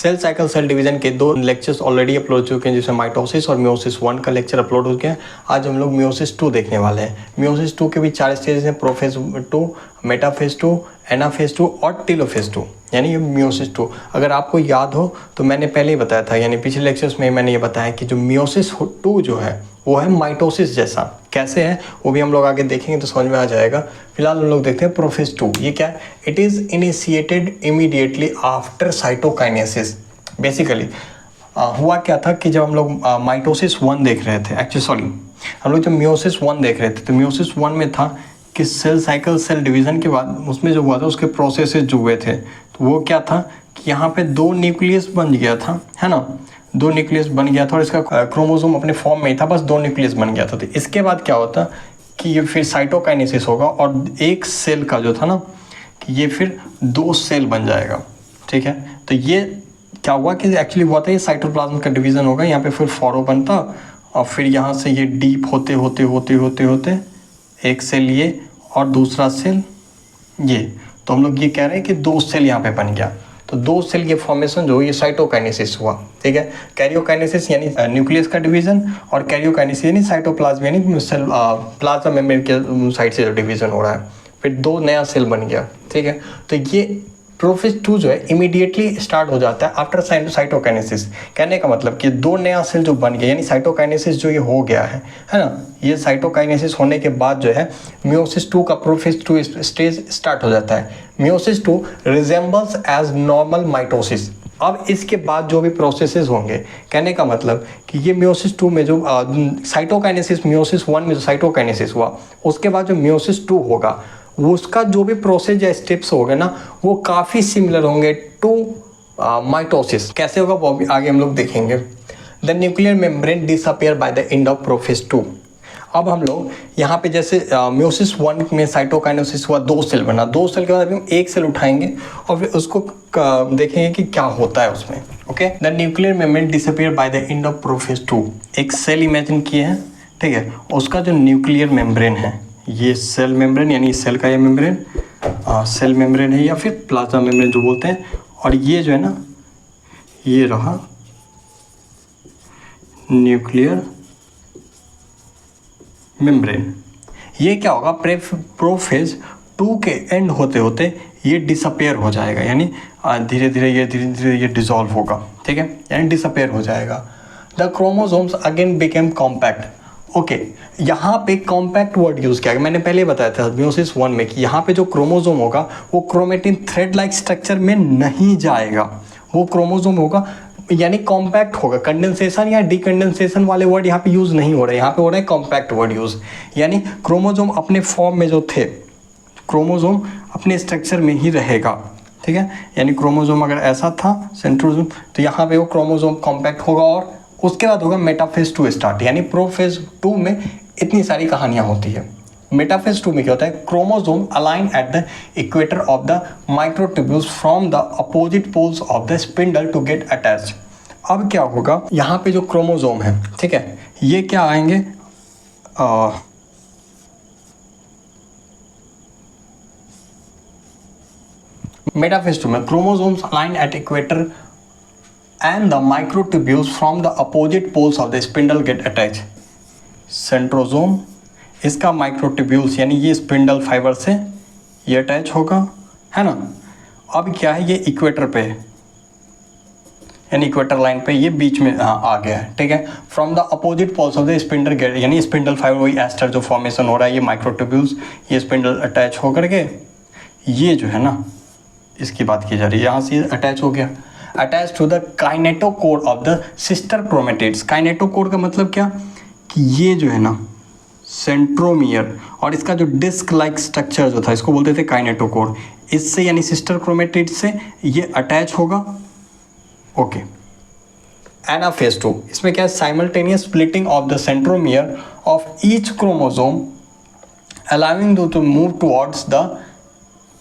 Cell cycle cell division के 2 lectures already upload हो चुके हैं, जिसमें माइटोसिस और मियोसिस 1 का लेक्चर अपलोड हो गया है। आज हम लोग मियोसिस 2 देखने वाले हैं। मियोसिस 2 के भी 4 स्टेजेस हैं, प्रोफेज 2, मेटाफेज 2, एनाफेज 2 और टेलोफेज 2, यानी ये मियोसिस 2। अगर आपको याद हो तो मैंने पहले ही बताया था, यानी पिछले लेक्चर्स में मैंने ये बताया कि जो मियोसिस 2 जो है वो है माइटोसिस जैसा। कैसे है वो भी हम लोग आगे देखेंगे तो समझ में आ जाएगा। फिलहाल हम लोग देखते हैं प्रोफेज 2। ये क्या है? It is initiated immediately after cytokinesis. Basically हुआ क्या था कि जब हम लोग माइटोसिस 1 देख रहे थे, एक्चुअली सॉरी, हम लोग जब मियोसिस 1 देख रहे थे तो मियोसिस 1 में था कि सेल साइकिल सेल डिवीज़न के बाद उसमें जो हुआ था उसके प्रोसेसेस जो हुए थे, तो वो क्या था कि यहाँ पे 2 न्यूक्लियस बन गया था, है ना। 2 न्यूक्लियस बन गया था और इसका क्रोमोसोम अपने फॉर्म में ही था, बस 2 न्यूक्लियस बन गया था। तो इसके बाद क्या होता कि ये फिर साइटोकाइनेसिस होगा और एक सेल का जो था ना कि ये फिर 2 सेल बन जाएगा, ठीक है। तो ये क्या हुआ कि एक्चुअली हुआ था ये साइटोप्लाज्म का डिवीज़न होगा, यहाँ पे फिर फॉरो बनता और फिर यहाँ से ये डीप होते होते होते होते होते एक सेल ये और दूसरा सेल ये। तो हम लोग ये कह रहे हैं कि 2 सेल यहाँ पे बन गया। तो 2 सेल ये फॉर्मेशन जो ये साइटोकाइनेसिस हुआ, ठीक है। कैरियोकाइनेसिस यानी न्यूक्लियस का डिवीज़न और कैरियोकाइनेसिस यानी साइटोप्लाज्म यानी सेल प्लाज्मा मेम्ब्रेन के साइड से जो डिवीज़न हो रहा है, फिर 2 नया सेल बन गया, ठीक है। तो ये प्रोफेज 2 जो है इमीडिएटली स्टार्ट हो जाता है आफ्टर साइटोकाइनेसिस। कहने का मतलब कि 2 नया सेल जो बन गया यानी साइटोकाइनेसिस जो ये हो गया है ना। ये साइटोकाइनेसिस होने के बाद जो है मियोसिस 2 का प्रोफेज 2 स्टेज स्टार्ट हो जाता है। Meiosis 2 resembles as normal mitosis. अब इसके बाद जो भी प्रोसेसेस होंगे, कहने का मतलब कि ये मियोसिस 2 में जो साइटोकाइनेसिस मियोसिस 1 में जो साइटोकाइनेसिस हुआ, उसके बाद जो मियोसिस 2 होगा वो उसका जो भी प्रोसेस या स्टेप्स होंगे ना वो काफ़ी सिमिलर होंगे टू माइटोसिस। कैसे होगा वो भी आगे हम लोग देखेंगे। The nuclear membrane disappear by the end of prophase 2। अब हम लोग यहाँ पे जैसे मियोसिस 1 में साइटोकाइनेसिस हुआ, 2 सेल बना, 2 सेल के बाद अभी हम 1 सेल उठाएंगे और फिर उसको देखेंगे कि क्या होता है उसमें। Okay, the nuclear membrane disappear by the end of prophase 2। एक सेल इमेजिन किए हैं, ठीक है, उसका जो न्यूक्लियर मेम्ब्रेन है, ये सेल मेम्ब्रेन यानी सेल का ये मेम्ब्रेन सेल मेम्ब्रेन है या फिर प्लाज्मा मेम्ब्रेन जो बोलते हैं, और ये जो है ना ये रहा न्यूक्लियर मेम्ब्रेन। ये क्या होगा प्रोफेज 2 के एंड होते होते ये डिसअपेयर हो जाएगा, यानी धीरे धीरे ये डिसॉल्व होगा, ठीक है, यानी डिसअपेयर हो जाएगा। The chromosomes again became compact. Okay, यहाँ पे कॉम्पैक्ट वर्ड यूज़ किया गया। मैंने पहले बताया था मियोसिस 1 में कि यहाँ पे जो क्रोमोसोम होगा वो क्रोमेटिन थ्रेड लाइक स्ट्रक्चर में नहीं जाएगा, वो क्रोमोसोम होगा यानी कॉम्पैक्ट होगा। कंडेंसेशन या डिकंडेंसेशन वाले वर्ड यहाँ पे यूज़ नहीं हो रहे, यहाँ पे हो रहा है कॉम्पैक्ट वर्ड यूज़, यानी क्रोमोसोम अपने फॉर्म में जो थे, क्रोमोसोम अपने स्ट्रक्चर में ही रहेगा, ठीक है। यानी क्रोमोसोम अगर ऐसा था सेंट्रोसोम, तो यहाँ पे वो क्रोमोसोम कॉम्पैक्ट होगा और उसके बाद होगा मेटाफेज 2 स्टार्ट। यानी प्रोफेज 2 में इतनी सारी कहानियाँ होती है। मेटाफेज 2 में क्या होता है? Chromosome align at the equator of the microtubules from the opposite poles of the spindle to get attach. अब क्या होगा, यहाँ पे जो क्रोमोसोम है, ठीक है, ये क्या आएंगे मेटाफेज 2 में chromosomes align at equator and the microtubules from the opposite poles of the spindle get attached. Centrosome इसका माइक्रोट्यूब्यूल्स यानी ये स्पिंडल फाइबर से ये अटैच होगा, है ना। अब क्या है, ये इक्वेटर पे है यानी इक्वेटर लाइन पे ये बीच में आ गया है, ठीक है। From the opposite poles of the spindle get, यानी स्पिंडल फाइबर वही एस्टर जो फॉर्मेशन हो रहा है, ये माइक्रोट्यूब्यूल्स ये स्पिंडल अटैच होकर के ये जो है ना इसकी बात की जा रही है, यहाँ से अटैच हो गया, attach to the kinetochore of the sister chromatids. Kinetochore का मतलब क्या कि ये जो है ना सेंट्रोमियर और इसका जो डिस्क लाइक स्ट्रक्चर जो था इसको बोलते थे काइनेटोकोर, इससे यानी सिस्टर क्रोमेटिड से ये अटैच होगा। ओके, एनाफेज 2 इसमें क्या है, simultaneous splitting of the centromere of each chromosome allowing to move towards the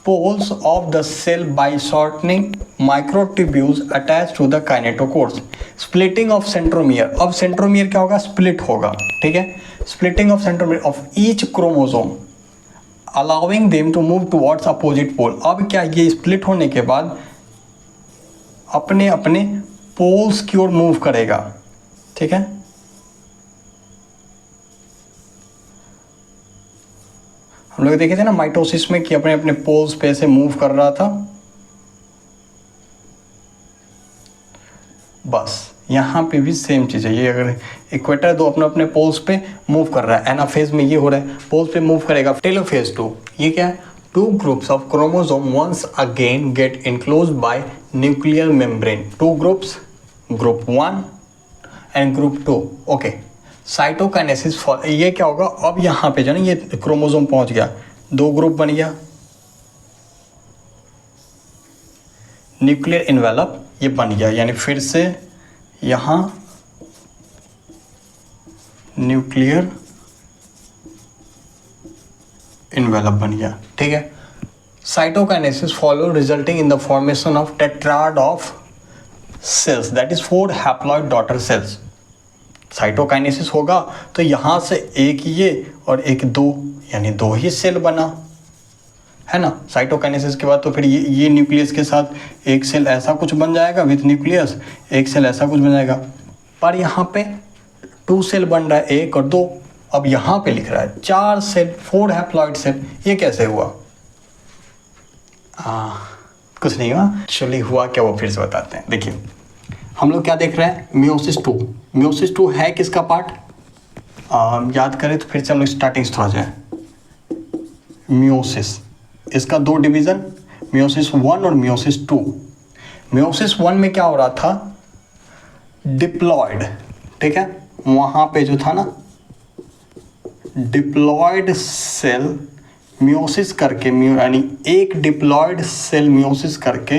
poles of the cell by shortening microtubules attached to the kinetocores. Splitting of centromere. अब centromere क्या होगा, split होगा, ठीक है। Splitting of centromere of each chromosome allowing them to move towards opposite pole. अब क्या ये split होने के बाद अपने अपने पोल्स की ओर मूव करेगा, ठीक है। हम लोग देखे थे ना माइटोसिस में कि अपने अपने पोल्स पे ऐसे मूव कर रहा था। बस यहाँ पे भी सेम चीज़ है। ये अगर इक्वेटर दो अपने अपने पोल्स पे मूव कर रहा है, एनाफेज में ये हो रहा है, पोल्स पे मूव करेगा। टेलोफेज 2 ये क्या है? Two groups of chromosome once again get enclose by nuclear membrane. Two groups, group 1 and group 2। Okay, cytokinesis for ये क्या होगा? अब यहाँ पे जो ना ये क्रोमोसोम पहुँच गया, दो ग्रुप बन गया, न्यूक्लियर इन्वेलप ये बन गया, यानी फिर से यहाँ न्यूक्लियर इन्वेलप बन गया, ठीक है। Cytokinesis follow resulting in the formation of tetrad of cells, that is 4 haploid daughter cells. Cytokinesis होगा तो यहाँ से एक ये और एक दो, यानी दो ही सेल बना, है ना। साइटोकाइनेसिस के बाद तो फिर ये न्यूक्लियस के साथ एक सेल ऐसा कुछ बन जाएगा विथ न्यूक्लियस, एक सेल ऐसा कुछ बन जाएगा। पर यहाँ पे 2 सेल बन रहा है, 1 और 2। अब यहाँ पे लिख रहा है 4 सेल, 4 हैप्लॉइड सेल। ये कैसे हुआ? कुछ नहीं हुआ, एक्चुअली हुआ क्या वो फिर से बताते हैं। देखिए हम लोग क्या देख रहे हैं? मियोसिस 2। मियोसिस 2 है किसका पार्ट? याद करें तो फिर से हम लोग स्टार्टिंग से थोड़ा जाए। मियोसिस, इसका 2 डिवीज़न, मियोसिस 1 और मियोसिस 2। मियोसिस 1 में क्या हो रहा था? डिप्लॉयड, ठीक है, वहाँ पे जो था ना डिप्लॉयड सेल मियोसिस करके, यानी एक डिप्लॉयड सेल मियोसिस करके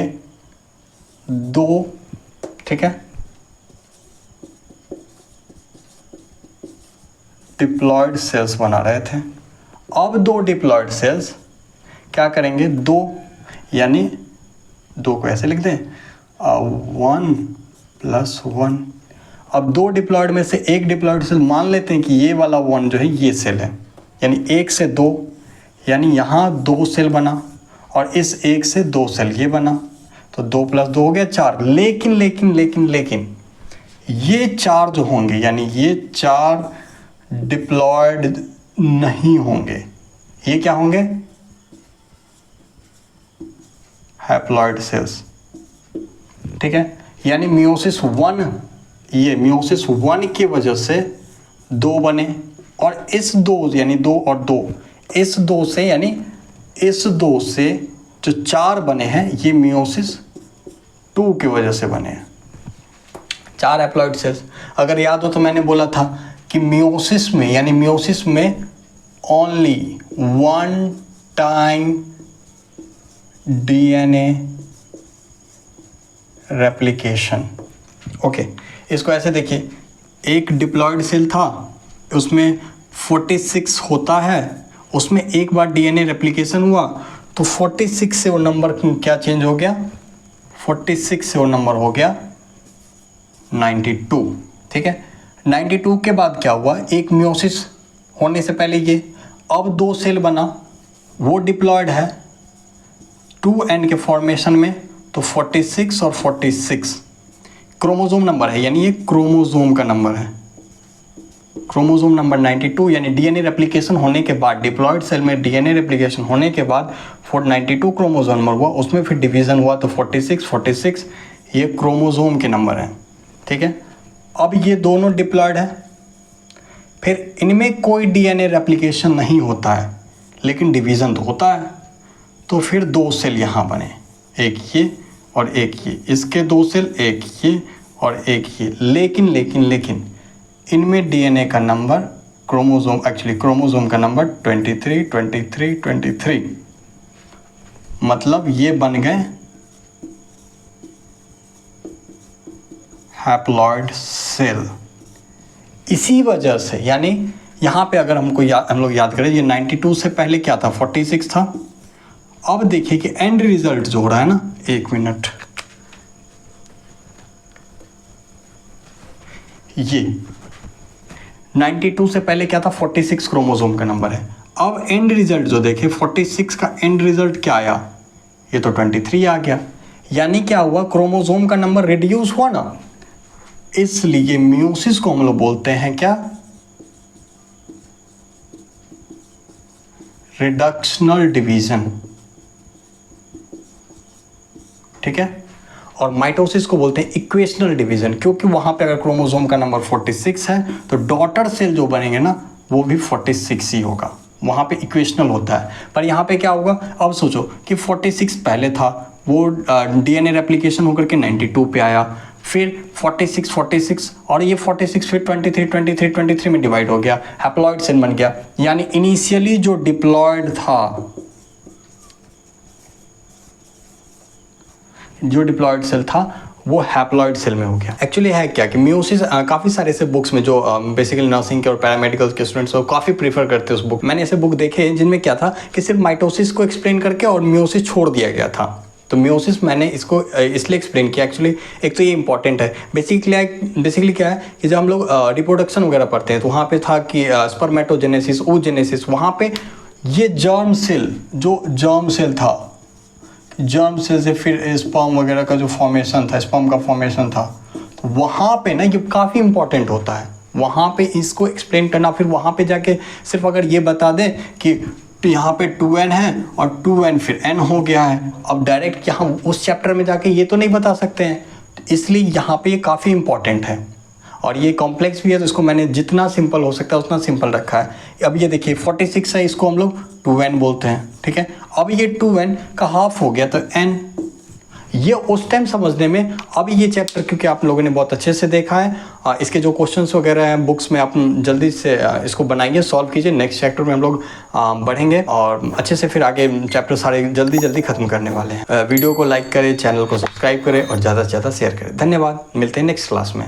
2, ठीक है, डिप्लॉयड सेल्स बना रहे थे। अब 2 डिप्लॉयड सेल्स क्या करेंगे? 2, यानी 2 को ऐसे लिख दें 1 + 1। अब 2 डिप्लॉयड में से एक डिप्लॉयड सेल मान लेते हैं कि ये वाला 1 जो है ये सेल है, यानी 1 से 2, यानी यहाँ 2 सेल बना और इस 1 से 2 सेल ये बना, तो 2 + 2 हो गया 4। लेकिन लेकिन लेकिन लेकिन ये 4 जो होंगे, यानी ये 4 डिप्लॉयड नहीं होंगे, ये क्या होंगे? हैप्लॉयड सेल्स, ठीक है। यानी मियोसिस 1, ये मियोसिस 1 की वजह से 2 बने, और इस 2 यानी 2 और 2, इस 2 से, यानी इस 2 से जो 4 बने हैं ये मियोसिस 2 की वजह से बने हैं, 4 हैप्लॉइड सेल्स। अगर याद हो तो मैंने बोला था कि मियोसिस में, यानी मियोसिस में only 1 time DNA replication. Okay, इसको ऐसे देखिए, एक डिप्लॉयड सेल था, उसमें 46 होता है, उसमें एक बार डीएनए रेप्लिकेशन हुआ तो 46 से वो नंबर क्या चेंज हो गया? 46 से वो नंबर हो गया 92, ठीक है। 92 के बाद क्या हुआ? एक मियोसिस होने से पहले ये अब 2 सेल बना, वो डिप्लॉयड है 2n के फॉर्मेशन में, तो 46 और 46 क्रोमोसोम नंबर है, यानी ये क्रोमोसोम का नंबर है, क्रोमोसोम नंबर 92। यानी डीएनए रेप्लिकेशन होने के बाद, डिप्लॉयड सेल में डीएनए रेप्लिकेशन होने के बाद 92 क्रोमोसोम नंबर हुआ, उसमें फिर डिवीजन हुआ तो 46 ये क्रोमोसोम के नंबर हैं, ठीक है। अब ये दोनों डिप्लॉयड है, फिर इनमें कोई डीएनए रेप्लिकेशन नहीं होता है लेकिन डिवीज़न तो होता है, तो फिर 2 सेल यहाँ बने, एक ये और एक ये, इसके 2 सेल, एक ये और एक ये। लेकिन लेकिन लेकिन इनमें डीएनए का नंबर, क्रोमोसोम का नंबर 23, मतलब ये बन गए हैप्लॉइड सेल। इसी वजह से, यानी यहाँ पे अगर हम लोग याद करें, ये 92 से पहले क्या था? 46 था। अब देखिए कि एंड रिजल्ट जो हो रहा है ना, 1 मिनट, ये 92 से पहले क्या था? 46 क्रोमोसोम का नंबर है। अब एंड रिजल्ट जो देखे, 46 का एंड रिजल्ट क्या आया? ये तो 23 आ गया। यानी क्या हुआ, क्रोमोसोम का नंबर रिड्यूस हुआ ना, इसलिए मियोसिस को हम लोग बोलते हैं क्या, रिडक्शनल डिवीजन। ठीक है, और माइटोसिस को बोलते हैं इक्वेशनल डिवीजन, क्योंकि वहां पे अगर क्रोमोसोम का नंबर 46 है तो डॉटर सेल जो बनेंगे ना वो भी 46 ही होगा, वहां पे इक्वेशनल होता है। पर यहाँ पे क्या होगा, अब सोचो कि 46 पहले था, वो डीएनए रेप्लिकेशन होकर के 92 पे आया, फिर 46 और ये 46 फिर 23 में डिवाइड हो गया, हैप्लॉइड सेल बन गया। यानी इनिशियली जो डिप्लॉयड था, जो डिप्लॉयड सेल था वो हैप्लॉइड सेल में हो गया। एक्चुअली है क्या कि मियोसिस काफ़ी सारे ऐसे बुक्स में जो बेसिकली नर्सिंग के और पैरामेडिकल के स्टूडेंट्स काफ़ी प्रीफर करते हैं उस बुक। मैंने ऐसे बुक देखे जिनमें क्या था कि सिर्फ माइटोसिस को एक्सप्लेन करके और मियोसिस छोड़ दिया गया था। तो मियोसिस मैंने इसको इसलिए एक्सप्लेन किया, एक्चुअली एक तो ये इंपॉर्टेंट है। बेसिकली क्या है कि जब हम लोग रिप्रोडक्शन वगैरह पढ़ते हैं तो वहाँ पे था कि स्पर्मेटोजेनेसिस, oogenesis, वहाँ पे ये जर्म सेल, जो जर्म सेल था, जर्म सेल से फिर स्पर्म वगैरह का जो फॉर्मेशन था, स्पर्म का फॉर्मेशन था, तो वहाँ पे ना ये काफ़ी इंपॉर्टेंट होता है, वहाँ पे इसको एक्सप्लेन करना। फिर वहाँ पे जाके सिर्फ अगर ये बता दें कि यहाँ पे 2n है और 2n फिर n हो गया है, अब डायरेक्ट यहाँ उस चैप्टर में जाके ये तो नहीं बता सकते हैं, तो इसलिए यहाँ पे ये काफ़ी इंपॉर्टेंट है। और ये कॉम्प्लेक्स भी है तो इसको मैंने जितना सिंपल हो सकता है उतना सिंपल रखा है। अब ये देखिए 46 है, इसको हम लोग 2n बोलते हैं। ठीक है, अब ये 2n का हाफ हो गया तो n, ये उस टाइम समझने में। अब ये चैप्टर क्योंकि आप लोगों ने बहुत अच्छे से देखा है, इसके जो क्वेश्चंस वगैरह हैं बुक्स में, आप जल्दी से इसको बनाइए, सॉल्व कीजिए। नेक्स्ट चैप्टर में हम लोग बढ़ेंगे और अच्छे से फिर आगे चैप्टर सारे जल्दी खत्म करने वाले हैं। वीडियो को लाइक करें, चैनल को सब्सक्राइब करें और ज़्यादा से ज़्यादा शेयर करें। धन्यवाद, मिलते हैं नेक्स्ट क्लास में।